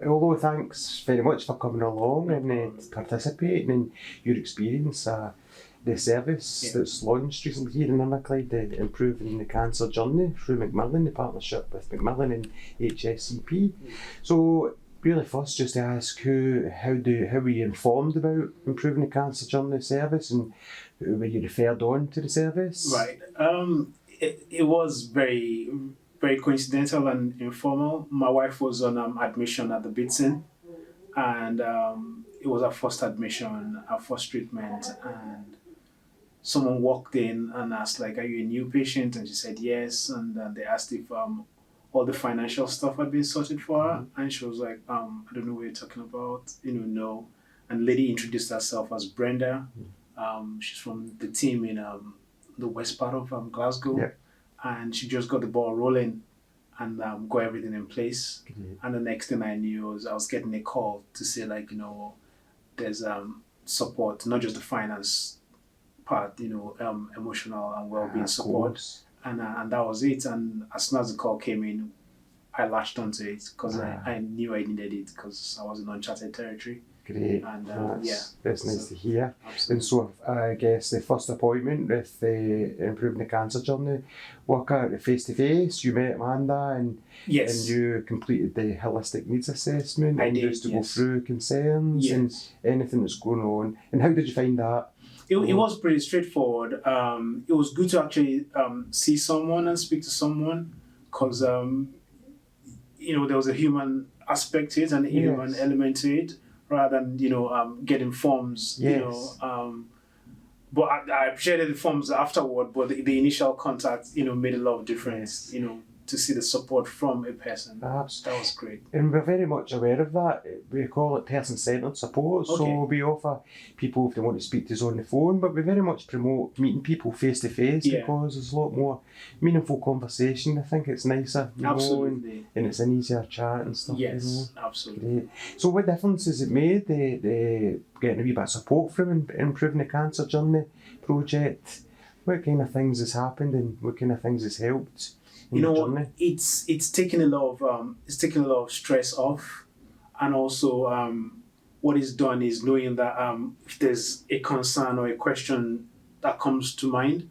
Although thanks very much for coming along and participating in your experience. The service that's launched recently here in Inverclyde, improving the cancer journey through Macmillan, the partnership with Macmillan and HSCP. So really first just to ask how were you informed about improving the cancer journey service, and were you referred on to the service? Right. It was very, very coincidental and informal. My wife was on admission at the Bitsin, and it was her first admission, her first treatment, and someone walked in and asked, like, "Are you a new patient?" And she said yes, and they asked if all the financial stuff had been sorted for her, and she was like, "I don't know what you're talking about, no." And the lady introduced herself as Brenda. She's from the team in the west part of Glasgow, and she just got the ball rolling and got everything in place. And the next thing I knew was I was getting a call to say, like, there's support, not just the finance part, emotional and well-being support, and that was it. And as soon as the call came in, I latched onto it because I knew I needed it because I was in uncharted territory. Great, and that's nice to hear. Absolutely. And so I guess the first appointment with improving the cancer journey, work out face-to-face, you met Amanda and you completed the holistic needs assessment and just to go through concerns and anything that's going on. And how did you find that? It was pretty straightforward. It was good to actually see someone and speak to someone because, there was a human aspect to it and a human element to it rather than, getting forms, but I appreciated the forms afterward, but the initial contact, made a lot of difference, to see the support from a person. Perhaps. That was great. And we're very much aware of that. We call it person-centred support. Okay. So we offer people, if they want to speak to us on the phone, but we very much promote meeting people face-to-face because there's a lot more meaningful conversation. I think it's nicer, absolutely, and it's an easier chat and stuff. Yes, absolutely. Great. So what difference has it made, the getting a wee bit of support from improving the cancer journey project? What kind of things has happened and what kind of things has helped? It's taken a lot of stress off, and also what it's done is knowing that if there's a concern or a question that comes to mind,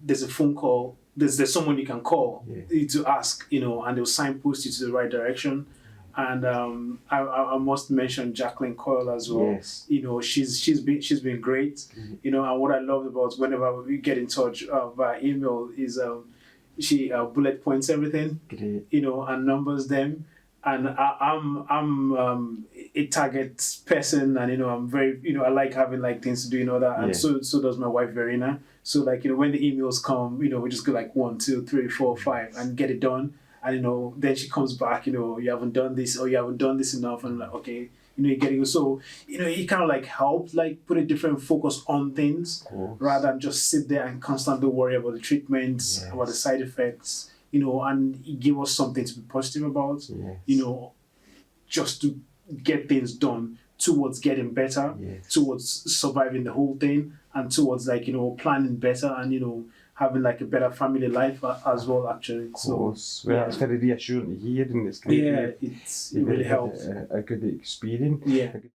there's a phone call, there's someone you can call to ask, and they'll signpost you to the right direction. And I must mention Jacqueline Coyle as well. Yes. She's been great. And what I love about whenever we get in touch via email is she bullet points everything, and numbers them. And I'm a target person, and I'm very, I like having things to do, that, and so does my wife Verena. So when the emails come, we just go 1, 2, 3, 4, 5 and get it done. And then she comes back, you haven't done this or you haven't done this enough, and okay, you're getting so it kind of helped put a different focus on things rather than just sit there and constantly worry about the treatments, about the side effects, and it gave us something to be positive about, just to get things done towards getting better, towards surviving the whole thing, and towards planning better and having a better family life as well, actually. Of course. Well, it's very reassuring to hear, and it's great. Yeah, it really helps. A good experience. Yeah.